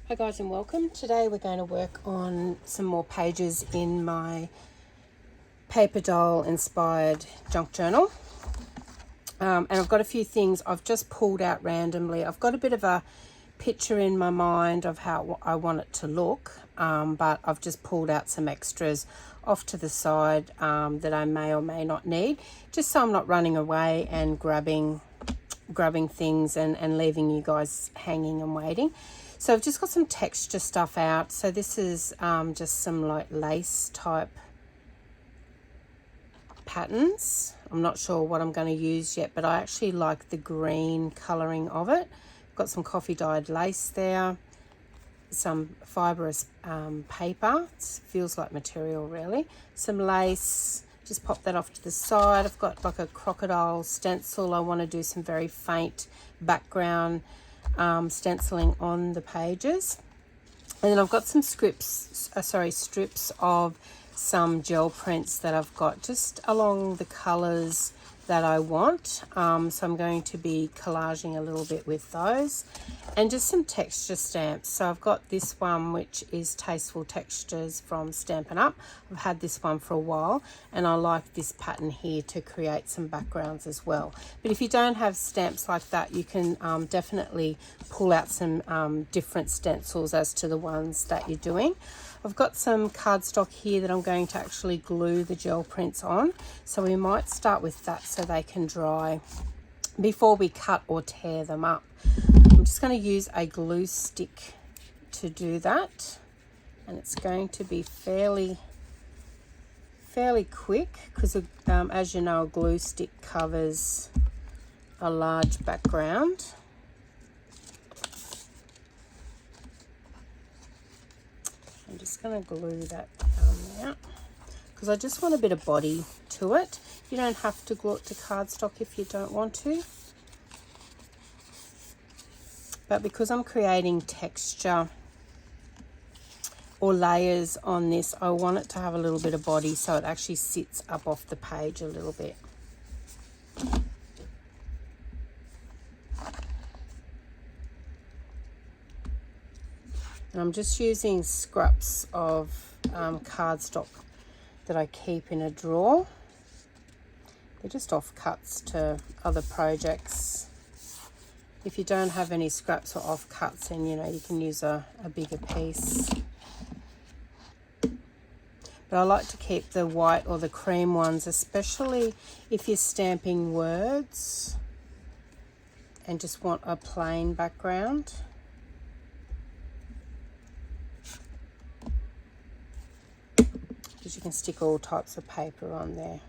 Hi guys and welcome. Today we're going to work on some more pages in my paper doll inspired junk journal. And I've got a few things I've just pulled out randomly. I've got a bit of a picture in my mind of how I want it to look, but I've just pulled out some extras off to the side that I may or may not need, just so I'm not running away and grabbing things and leaving you guys hanging and waiting. So I've just got some texture stuff out. So this is just some like lace type patterns. I'm not sure what I'm going to use yet, but I actually like the green colouring of it. Got some coffee dyed lace there, some fibrous paper. It feels like material really. Some lace, just pop that off to the side. I've got like a crocodile stencil. I want to do some very faint background stenciling on the pages. And then I've got some strips of some gel prints that I've got just along the colours that I want. So I'm going to be collaging a little bit with those, and just some texture stamps. So I've got this one which is Tasteful Textures from Stampin' Up. I've had this one for a while and I like this pattern here to create some backgrounds as well. But if you don't have stamps like that, you can definitely pull out some different stencils as to the ones that you're doing. I've got some cardstock here that I'm going to actually glue the gel prints on. So we might start with that so they can dry before we cut or tear them up. I'm just going to use a glue stick to do that. And it's going to be fairly quick because as you know, a glue stick covers a large background. I'm just going to glue that down there because I just want a bit of body to it. You don't have to glue it to cardstock if you don't want to. But because I'm creating texture or layers on this, I want it to have a little bit of body so it actually sits up off the page a little bit. And I'm just using scraps of cardstock that I keep in a drawer. They're just offcuts to other projects. If you don't have any scraps or offcuts, then you can use a bigger piece. But I like to keep the white or the cream ones, especially if you're stamping words and just want a plain background. Because you can stick all types of paper on there.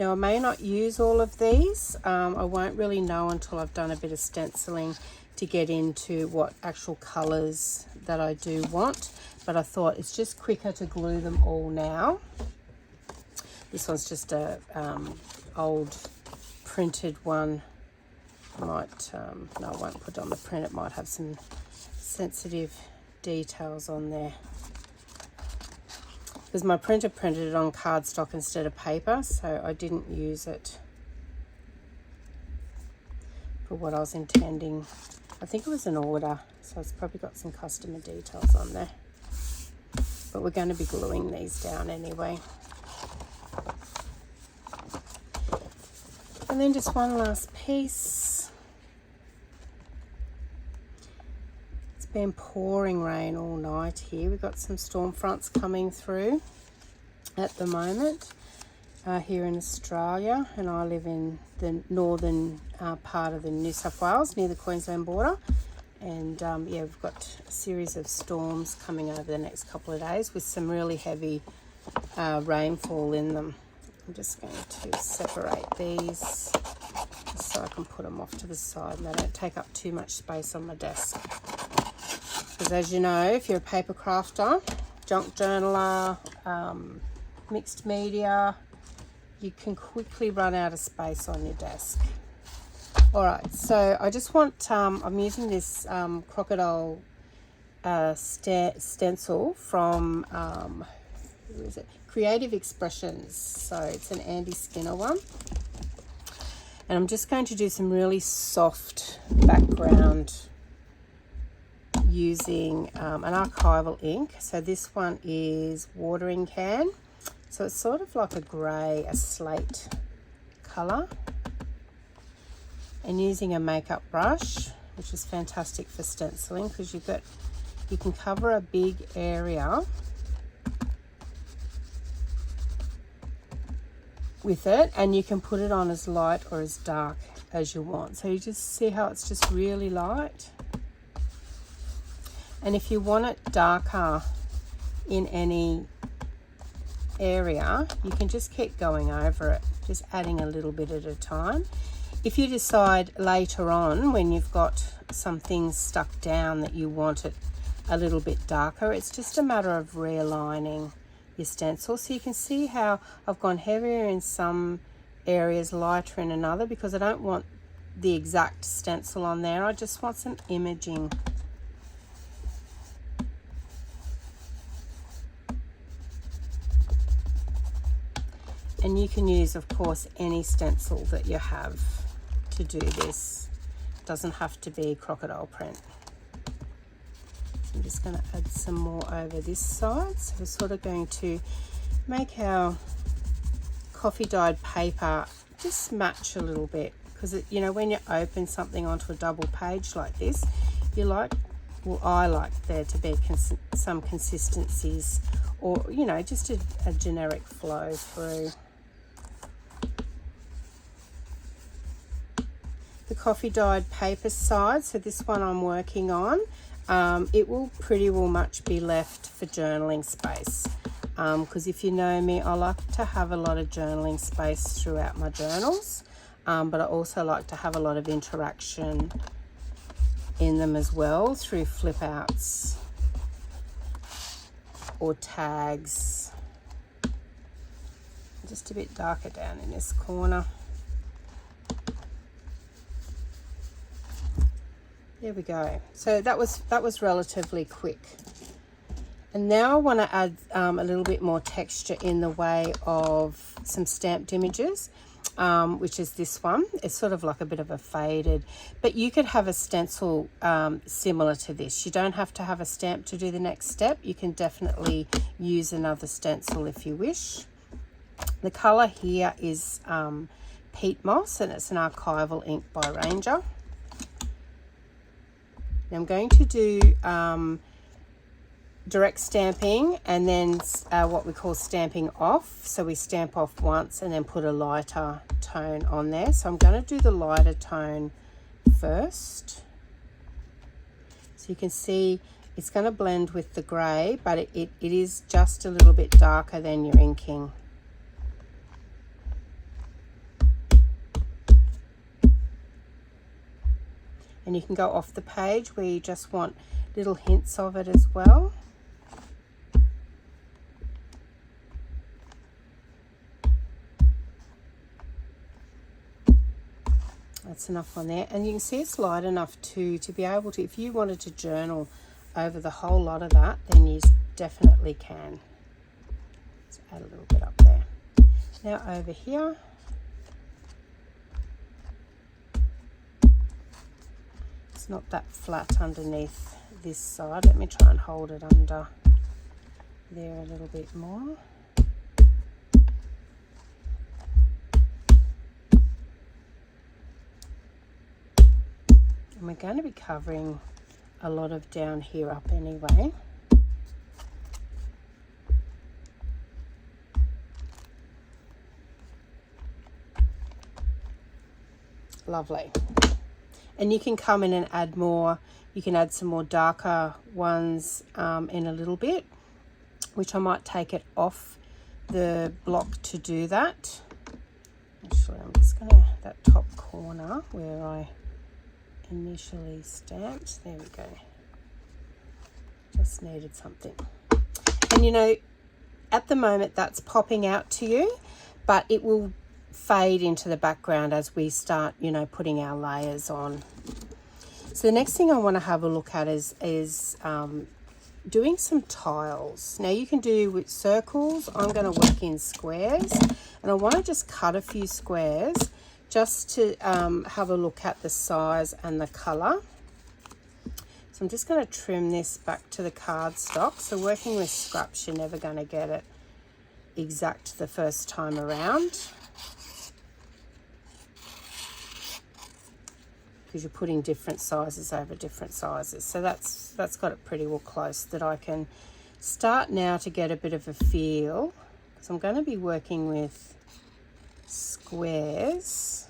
Now I may not use all of these. I won't really know until I've done a bit of stenciling to get into what actual colours that I do want. But I thought it's just quicker to glue them all now. This one's just a old printed one. I might, no, I won't put it on the print. It might have some sensitive details on there. Because my printer printed it on cardstock instead of paper, so I didn't use it for what I was intending. I think it was an order, so it's probably got some customer details on there. But we're going to be gluing these down anyway. And then just one last piece. It's been pouring rain all night here. We've got some storm fronts coming through at the moment here in Australia, and I live in the northern part of the New South Wales near the Queensland border. And yeah, we've got a series of storms coming over the next couple of days with some really heavy rainfall in them. I'm just going to separate these just so I can put them off to the side and they don't take up too much space on my desk. Because as you know, if you're a paper crafter, junk journaler, mixed media, you can quickly run out of space on your desk. Alright, so I just want, I'm using this crocodile stencil from, who is it? Creative Expressions. So it's an Andy Skinner one. And I'm just going to do some really soft background using an archival ink. So this one is watering can. So it's sort of like a grey, a slate colour. And using a makeup brush, which is fantastic for stenciling because you can cover a big area with it, and you can put it on as light or as dark as you want. So you just see how it's just really light. And if you want it darker in any area, you can just keep going over it, just adding a little bit at a time. If you decide later on when you've got some things stuck down that you want it a little bit darker, it's just a matter of realigning your stencil. So you can see how I've gone heavier in some areas, lighter in another, because I don't want the exact stencil on there. I just want some imaging. And you can use, of course, any stencil that you have to do this. It doesn't have to be crocodile print. So I'm just going to add some more over this side. So we're sort of going to make our coffee dyed paper just match a little bit, because you know, when you open something onto a double page like this, you like, well, I like there to be some consistencies, or you know, just a generic flow through. The coffee dyed paper side, so this one I'm working on, it will pretty well much be left for journaling space, because if you know me, I like to have a lot of journaling space throughout my journals, but I also like to have a lot of interaction in them as well through flip outs or tags. Just a bit darker down in this corner. There we go. So that was relatively quick. And now I want to add a little bit more texture in the way of some stamped images, which is this one. It's sort of like a bit of a faded, but you could have a stencil similar to this. You don't have to have a stamp to do the next step. You can definitely use another stencil if you wish. The colour here is peat moss, and it's an archival ink by Ranger. Now I'm going to do direct stamping and then what we call stamping off. So we stamp off once and then put a lighter tone on there. So I'm going to do the lighter tone first. So you can see it's going to blend with the grey, but it is just a little bit darker than your inking. And you can go off the page where you just want little hints of it as well. That's enough on there. And you can see it's light enough to be able to, if you wanted to journal over the whole lot of that, then you definitely can. Let's add a little bit up there. Now over here, not that flat underneath this side. Let me try and hold it under there a little bit more. And we're going to be covering a lot of down here up anyway. Lovely. And you can come in and add more. You can add some more darker ones in a little bit, which I might take it off the block to do that. Actually, I'm just going to, that top corner where I initially stamped, there we go. Just needed something. And you know, at the moment that's popping out to you, but it will fade into the background as we start, you know, putting our layers on. So the next thing I want to have a look at is doing some tiles. Now you can do with circles. I'm going to work in squares, and I want to just cut a few squares just to have a look at the size and the color. So I'm just going to trim this back to the cardstock. So working with scraps, you're never going to get it exact the first time around, because you're putting different sizes over different sizes. So that's got it pretty well close, that I can start now to get a bit of a feel, because I'm going to be working with squares,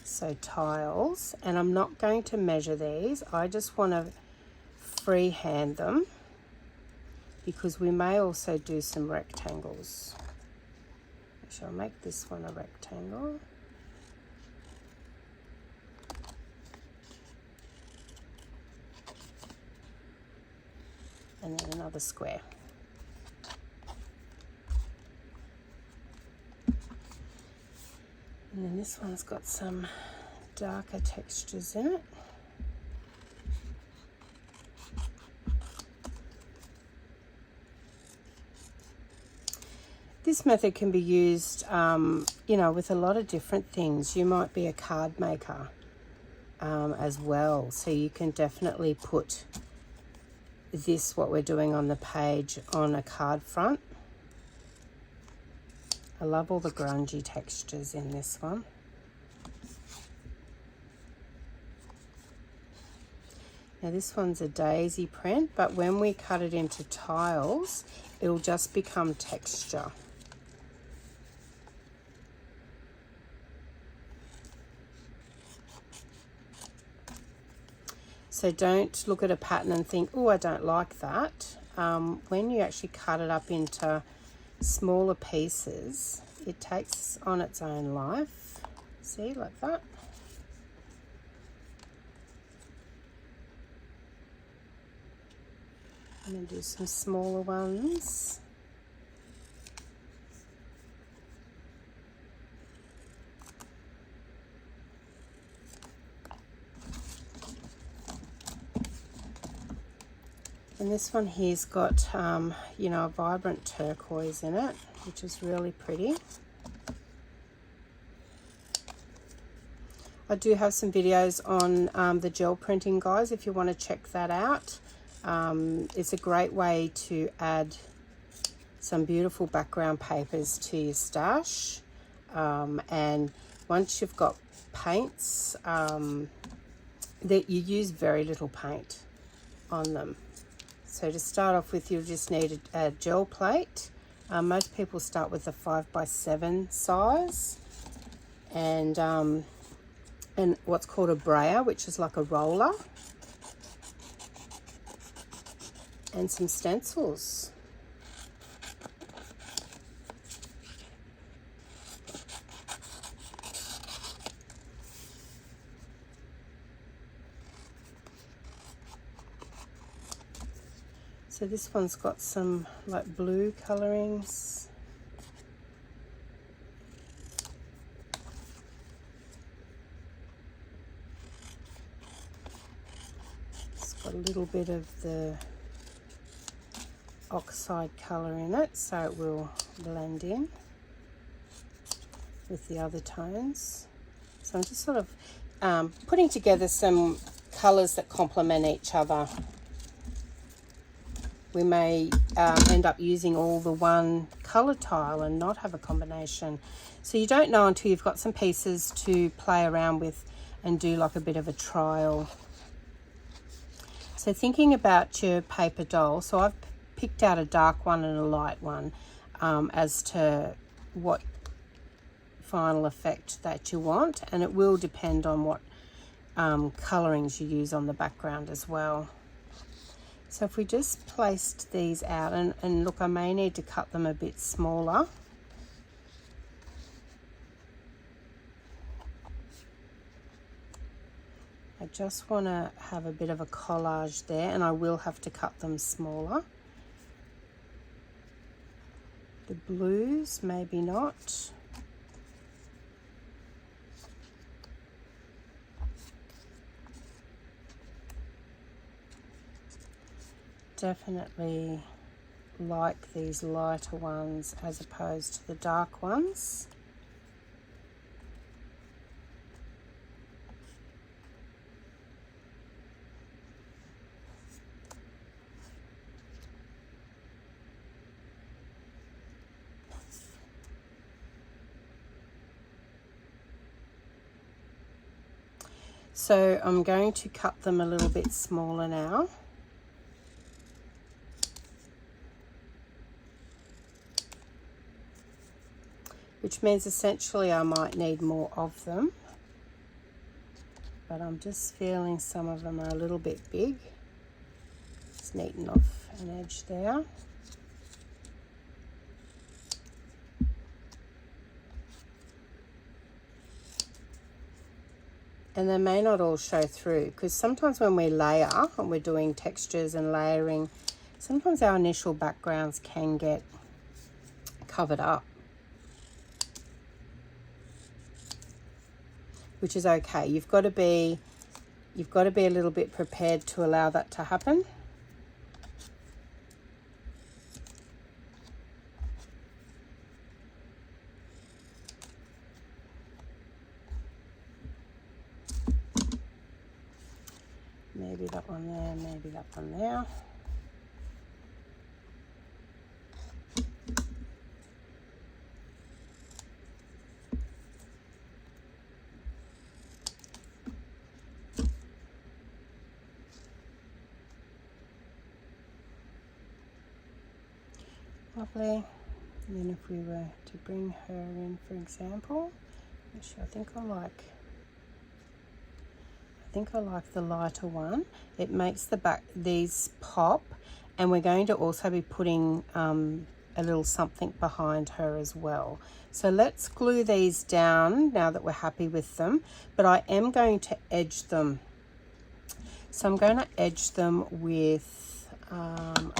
so tiles, and I'm not going to measure these. I just want to freehand them, because we may also do some rectangles. I shall make this one a rectangle. And then another square. And then this one's got some darker textures in it. This method can be used, you know, with a lot of different things. You might be a card maker as well, so you can definitely put this, what we're doing on the page, on a card front. I love all the grungy textures in this one. Now this one's a daisy print, but when we cut it into tiles, it'll just become texture. So don't look at a pattern and think, oh, I don't like that. When you actually cut it up into smaller pieces, it takes on its own life. See, like that. I'm going to do some smaller ones. And this one here's got, you know, a vibrant turquoise in it, which is really pretty. I do have some videos on the gel printing, guys, if you want to check that out. It's a great way to add some beautiful background papers to your stash. And once you've got paints, that you use very little paint on them. So to start off with, you'll just need a gel plate. Most people start with a 5x7 size, and what's called a brayer, which is like a roller, and some stencils. So this one's got some like blue colorings. It's got a little bit of the oxide color in it, so it will blend in with the other tones. So I'm just sort of putting together some colors that complement each other. We may end up using all the one color tile and not have a combination. So you don't know until you've got some pieces to play around with and do like a bit of a trial. So thinking about your paper doll, so I've picked out a dark one and a light one as to what final effect that you want, and it will depend on what colorings you use on the background as well. So if we just placed these out, and look, I may need to cut them a bit smaller. I just want to have a bit of a collage there, and I will have to cut them smaller. The blues, maybe not. Definitely like these lighter ones as opposed to the dark ones. So I'm going to cut them a little bit smaller now. Which means essentially I might need more of them. But I'm just feeling some of them are a little bit big. Just neaten off an edge there. And they may not all show through, because sometimes when we layer and we're doing textures and layering, sometimes our initial backgrounds can get covered up, which is okay. You've got to be a little bit prepared to allow that to happen. Maybe that one there, maybe that one there. Lovely. And then if we were to bring her in, for example, actually I think I like the lighter one. It makes these pop, and we're going to also be putting a little something behind her as well. So let's glue these down now that we're happy with them, but I am going to edge them. So I'm going to edge them with,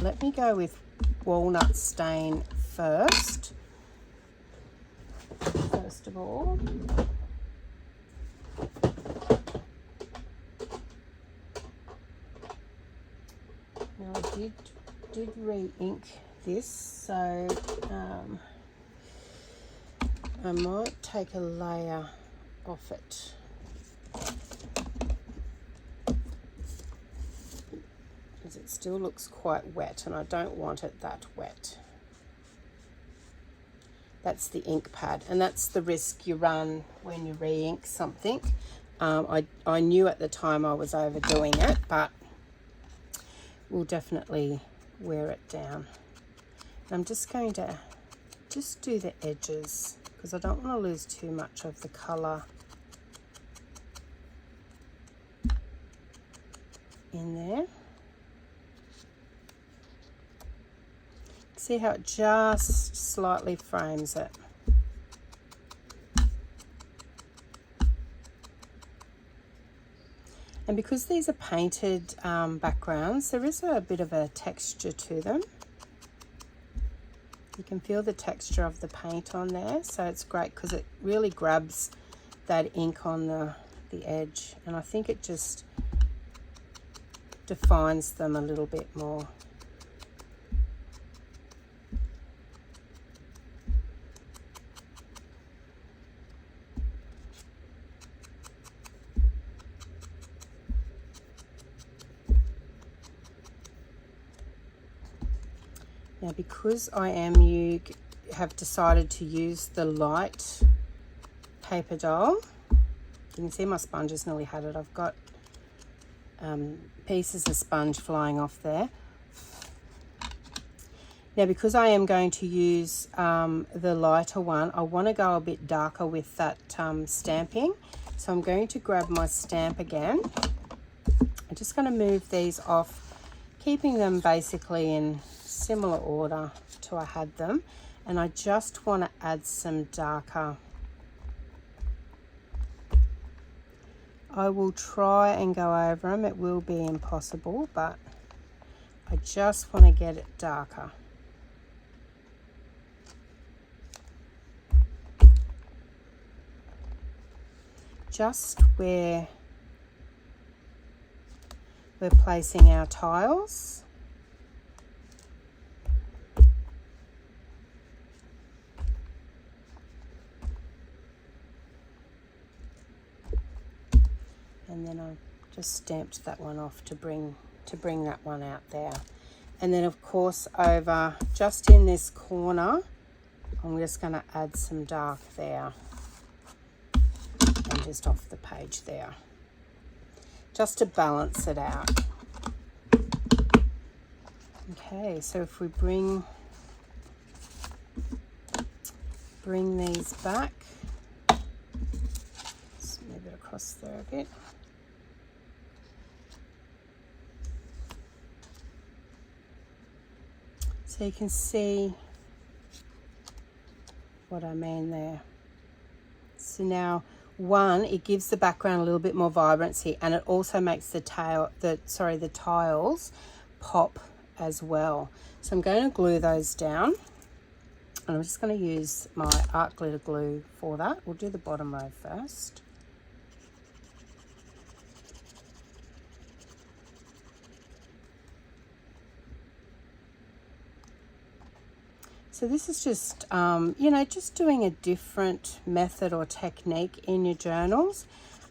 let me go with walnut stain first of all. Now I did re-ink this, so I might take a layer off it. Because it still looks quite wet, and I don't want it that wet. That's the ink pad, and that's the risk you run when you re-ink something. I knew at the time I was overdoing it, but we'll definitely wear it down. And I'm just going to just do the edges, because I don't want to lose too much of the colour in there. See how it just slightly frames it. And because these are painted backgrounds, there is a bit of a texture to them. You can feel the texture of the paint on there, so it's great because it really grabs that ink on the edge, and I think it just defines them a little bit more. Now, because you have decided to use the light paper doll, you can see my sponge has nearly had it. I've got pieces of sponge flying off there. Now, because I am going to use the lighter one, I want to go a bit darker with that stamping. So I'm going to grab my stamp again. I'm just going to move these off, keeping them basically in similar order to I had them, and I just want to add some darker. I will try and go over them. It will be impossible, but I just want to get it darker. Just where we're placing our tiles. And then I've just stamped that one off to bring that one out there. And then of course over just in this corner, I'm just going to add some dark there and just off the page there. just to balance it out. Okay, so if we bring these back, let's move it across there a bit. So you can see what I mean there. So now, one, it gives the background a little bit more vibrancy, and it also makes the tiles pop as well. So I'm going to glue those down, and I'm just going to use my art glitter glue for that. We'll do the bottom row first. So this is just, you know, just doing a different method or technique in your journals.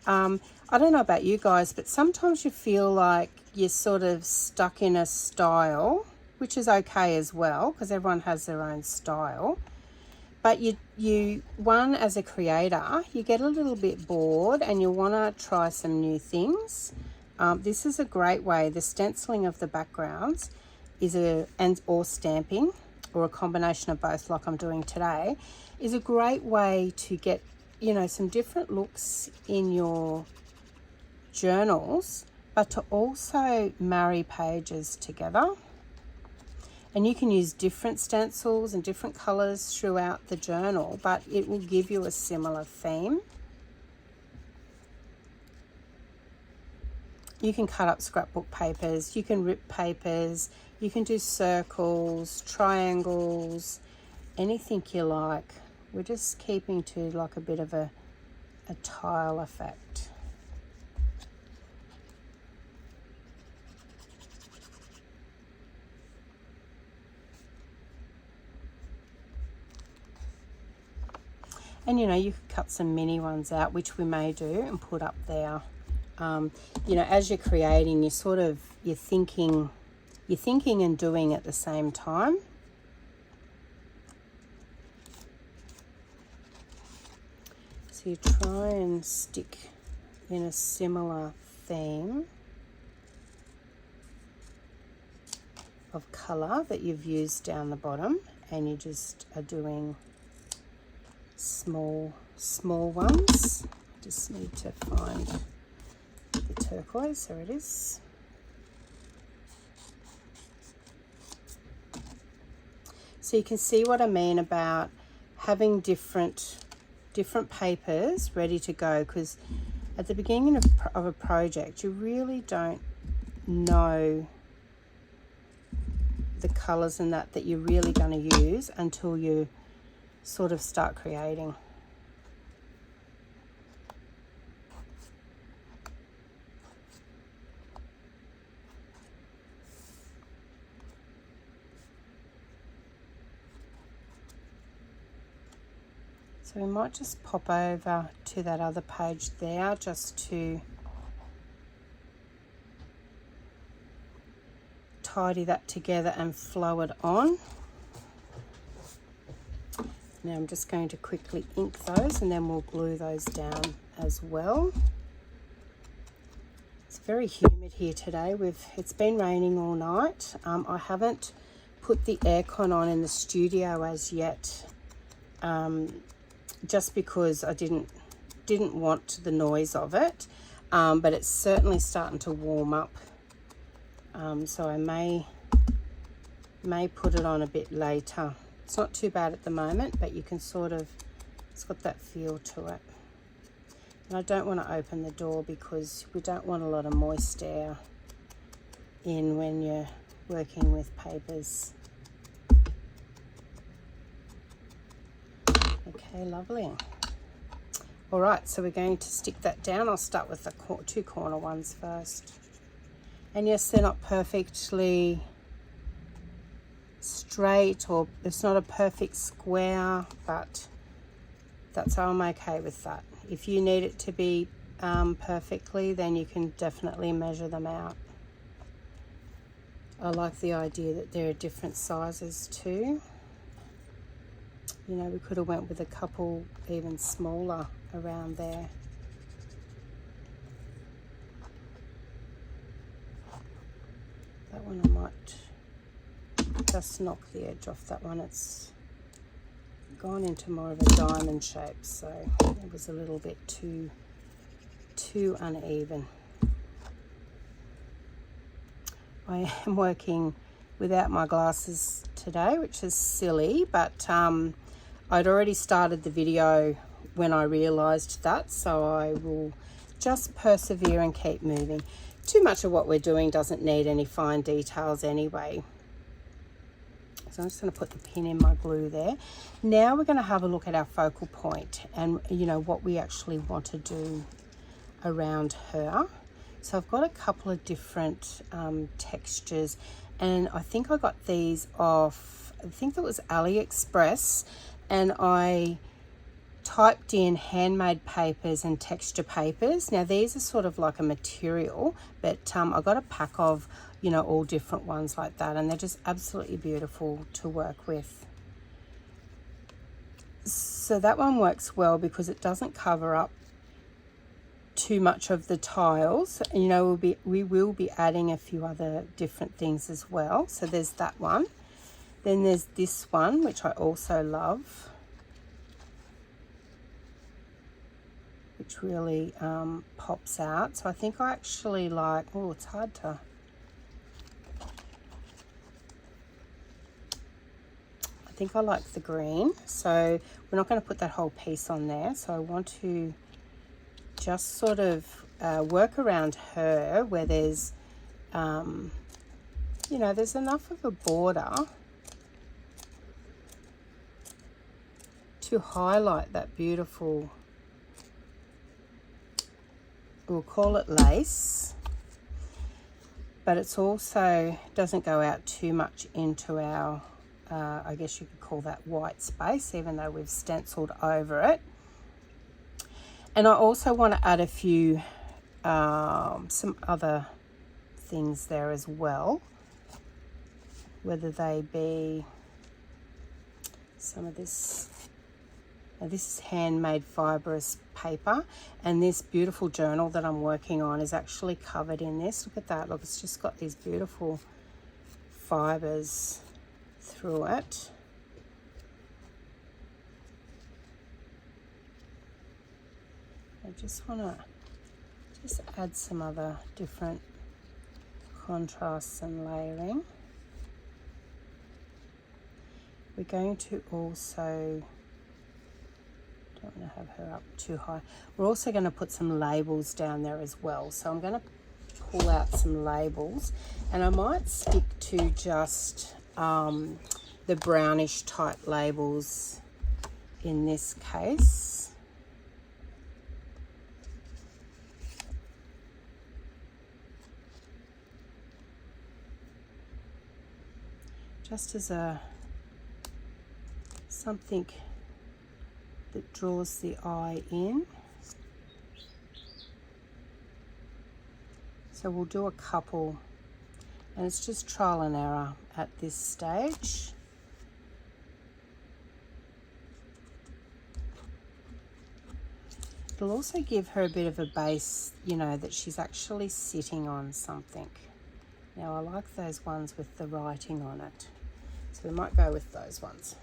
I don't know about you guys, but sometimes you feel like you're sort of stuck in a style, which is okay as well, because everyone has their own style. But you, as a creator, you get a little bit bored and you want to try some new things. This is a great way. The stenciling of the backgrounds or stamping, or a combination of both like I'm doing today, is a great way to get, you know, some different looks in your journals, but to also marry pages together. And you can use different stencils and different colors throughout the journal, but it will give you a similar theme. You can cut up scrapbook papers, you can rip papers, you can do circles, triangles, anything you like. We're just keeping to like a bit of a tile effect. And you know, you could cut some mini ones out, which we may do, and put up there. You know, as you're creating, you're thinking and doing at the same time. So you try and stick in a similar theme of colour that you've used down the bottom, and you just are doing small ones. Just need to find the turquoise. There it is. So you can see what I mean about having different papers ready to go, because at the beginning of a project you really don't know the colours and that you're really going to use until you sort of start creating. So we might just pop over to that other page there just to tidy that together and flow it on. Now I'm just going to quickly ink those, and then we'll glue those down as well. It's very humid here today. It's been raining all night. I haven't put the aircon on in the studio as yet. Just because I didn't want the noise of it, but it's certainly starting to warm up, so I may put it on a bit later. It's not too bad at the moment, but you can it's got that feel to it. And I don't want to open the door because we don't want a lot of moist air in when you're working with papers. Okay, lovely. All right, so we're going to stick that down. I'll start with the two corner ones first. And yes, they're not perfectly straight, or it's not a perfect square, but I'm okay with that. If you need it to be perfectly, then you can definitely measure them out. I like the idea that there are different sizes too. You know, we could have went with a couple even smaller around there. That one I might just knock the edge off that one. It's gone into more of a diamond shape, so it was a little bit too uneven. I am working without my glasses today, which is silly, but I'd already started the video when I realised that, so I will just persevere and keep moving. Too much of what we're doing doesn't need any fine details anyway. So I'm just going to put the pin in my glue there. Now we're going to have a look at our focal point and, you know, what we actually want to do around her. So I've got a couple of different textures, and I think I got these off, I think that was AliExpress, and I typed in handmade papers and texture papers. Now these are sort of like a material, but I got a pack of, you know, all different ones like that, and they're just absolutely beautiful to work with. So that one works well because it doesn't cover up too much of the tiles. You know, we will be adding a few other different things as well. So there's that one. Then there's this one, which I also love, which really pops out. So I think I actually like, oh, it's hard to, I think I like the green. So we're not going to put that whole piece on there. So I want to just sort of work around her where there's, you know, there's enough of a border to highlight that beautiful, we'll call it lace, but it's also doesn't go out too much into our, I guess you could call that white space, even though we've stenciled over it. And I also want to add a few, some other things there as well, whether they be some of this. Now this is handmade fibrous paper, and this beautiful journal that I'm working on is actually covered in this. Look at that. Look, it's just got these beautiful fibers through it. I just want to just add some other different contrasts and layering. We're going to also, don't want to have her up too high. We're also going to put some labels down there as well. So I'm going to pull out some labels, and I might stick to just the brownish type labels in this case. Just as a something that draws the eye in. So we'll do a couple, and it's just trial and error at this stage. It'll also give her a bit of a base, you know, that she's actually sitting on something. Now I like those ones with the writing on it, so we might go with those ones.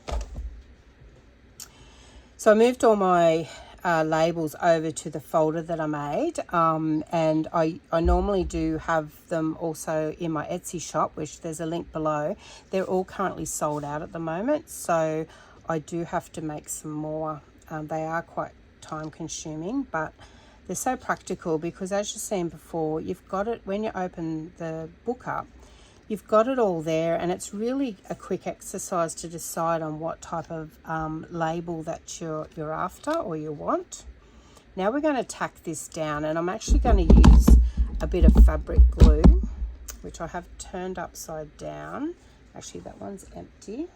So I moved all my labels over to the folder that I made, and I normally do have them also in my Etsy shop, which there's a link below. They're all currently sold out at the moment, so I do have to make some more. They are quite time consuming, but they're so practical because, as you've seen before, you've got it when you open the book up. You've got it all there, and it's really a quick exercise to decide on what type of label that you're after or you want. Now we're going to tack this down, and I'm actually going to use a bit of fabric glue, which I have turned upside down. Actually, that one's empty.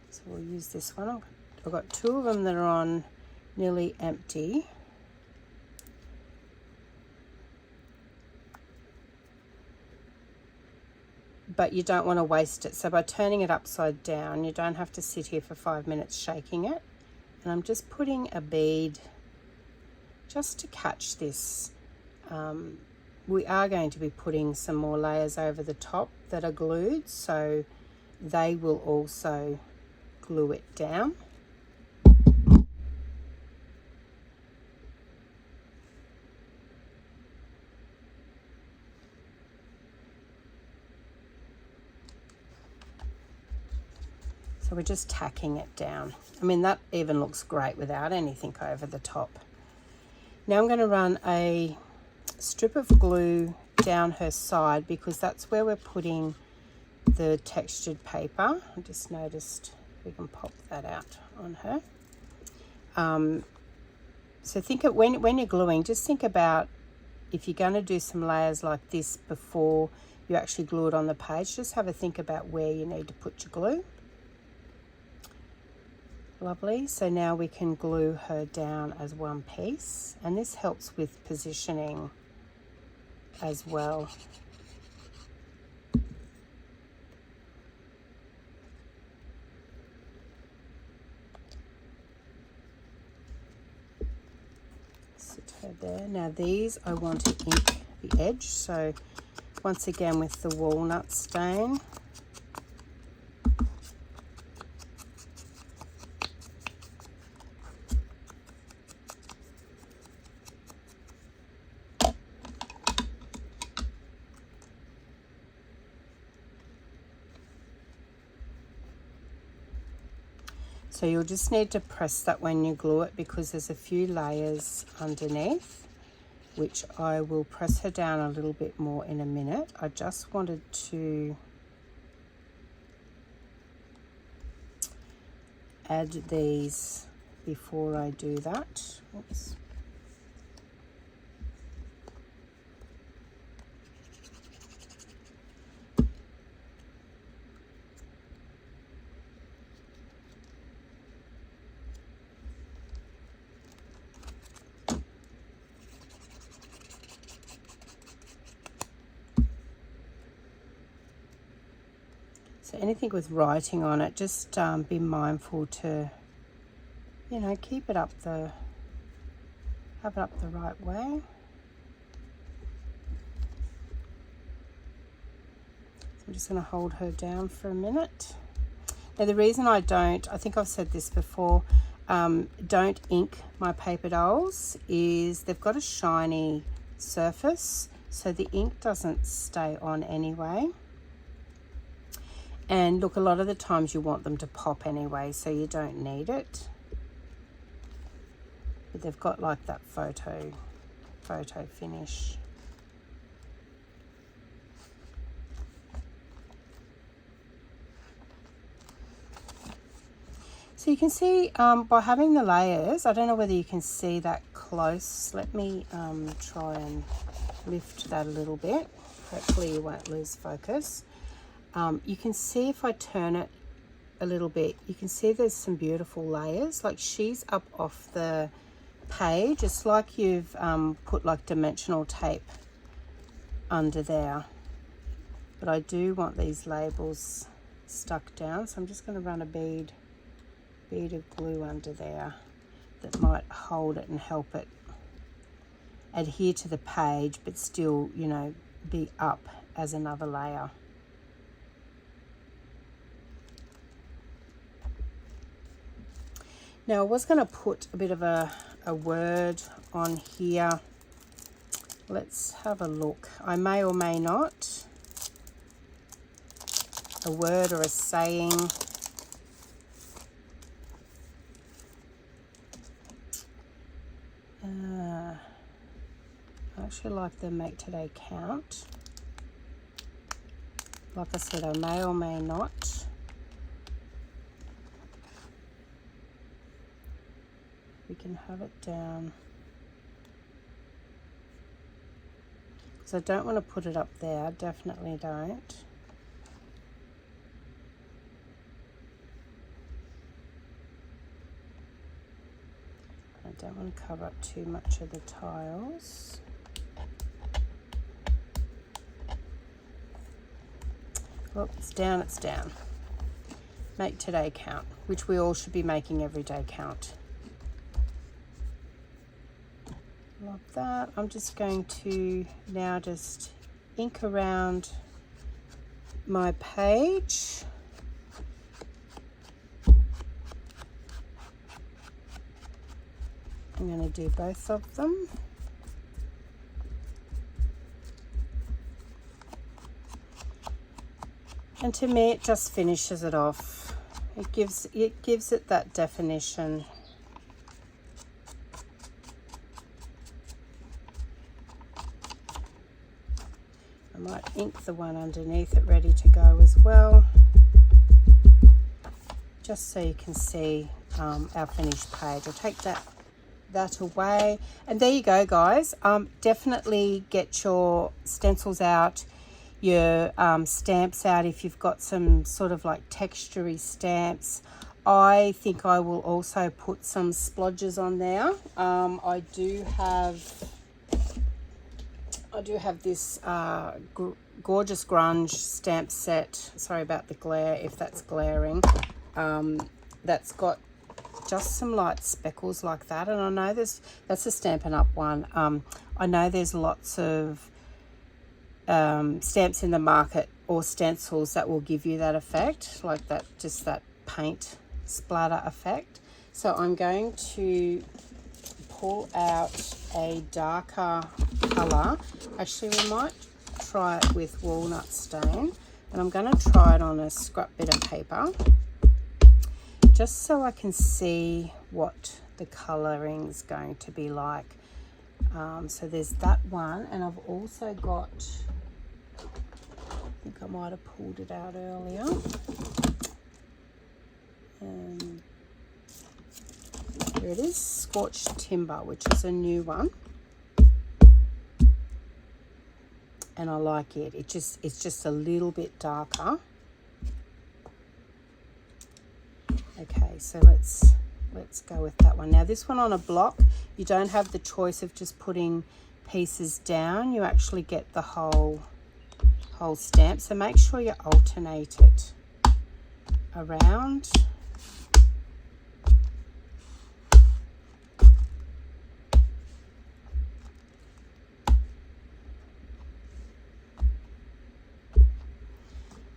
So we'll use this one. I've got two of them that are on nearly empty. But you don't want to waste it. So by turning it upside down, you don't have to sit here for 5 minutes shaking it. And I'm just putting a bead just to catch this. We are going to be putting some more layers over the top that are glued, so they will also glue it down. So we're just tacking it down. I mean, that even looks great without anything over the top. Now I'm going to run a strip of glue down her side because that's where we're putting the textured paper. I just noticed we can pop that out on her. So think of when you're gluing, just think about if you're going to do some layers like this before you actually glue it on the page, just have a think about where you need to put your glue. Lovely. So now we can glue her down as one piece, and this helps with positioning as well. Sit her there. Now these I want to ink the edge, so once again with the walnut stain. So you'll just need to press that when you glue it because there's a few layers underneath, which I will press her down a little bit more in a minute. I just wanted to add these before I do that. Oops. So anything with writing on it, just be mindful to, you know, have it up the right way. So I'm just going to hold her down for a minute. Now the reason I think I've said this before, don't ink my paper dolls is they've got a shiny surface, so the ink doesn't stay on anyway. And look, a lot of the times you want them to pop anyway, so you don't need it. But they've got like that photo finish. So you can see by having the layers, I don't know whether you can see that close. Let me try and lift that a little bit. Hopefully you won't lose focus. You can see if I turn it a little bit, you can see there's some beautiful layers. Like she's up off the page. It's like you've put like dimensional tape under there. But I do want these labels stuck down, so I'm just going to run a bead of glue under there that might hold it and help it adhere to the page, but still, you know, be up as another layer. Now I was going to put a bit of a word on here. Let's have a look. I may or may not. A word or a saying. I actually like the make today count. Like I said, I may or may not. We can have it down. Because I don't want to put it up there, definitely don't. I don't want to cover up too much of the tiles. Well, it's down, it's down. Make today count, which we all should be making every day count. Love that. I'm just going to now just ink around my page. I'm going to do both of them. And to me, it just finishes it off. It gives it that definition. I might ink the one underneath it ready to go as well, just so you can see our finished page. I'll take that away, and there you go, guys. Definitely get your stencils out, your stamps out if you've got some sort of like textury stamps. I think I will also put some splodges on there. I do have this gorgeous grunge stamp set. Sorry about the glare if that's glaring. That's got just some light speckles like that, and I know that's a Stampin' Up one. I know there's lots of stamps in the market or stencils that will give you that effect, like that, just that paint splatter effect. So I'm going to pull out a darker color. Actually, we might try it with walnut stain, and I'm going to try it on a scrap bit of paper just so I can see what the coloring's going to be like. So there's that one, and I've also got, I think I might have pulled it out earlier. Here it is, Scorched Timber, which is a new one, and I like it. It's just a little bit darker. Okay, so let's go with that one. Now this one on a block, you don't have the choice of just putting pieces down. You actually get the whole stamp. So make sure you alternate it around.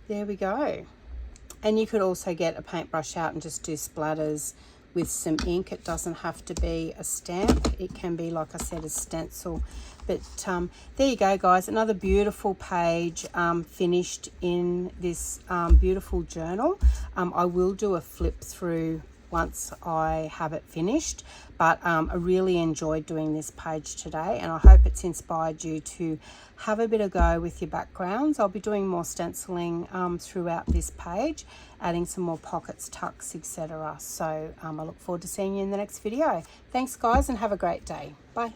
There we go. And you could also get a paintbrush out and just do splatters with some ink. It doesn't have to be a stamp. It can be, like I said, a stencil. But there you go, guys. Another beautiful page finished in this beautiful journal. I will do a flip through once I have it finished, but I really enjoyed doing this page today, and I hope it's inspired you to have a bit of go with your backgrounds. I'll be doing more stenciling throughout this page, adding some more pockets, tucks, etc. So I look forward to seeing you in the next video. Thanks, guys, and have a great day. Bye.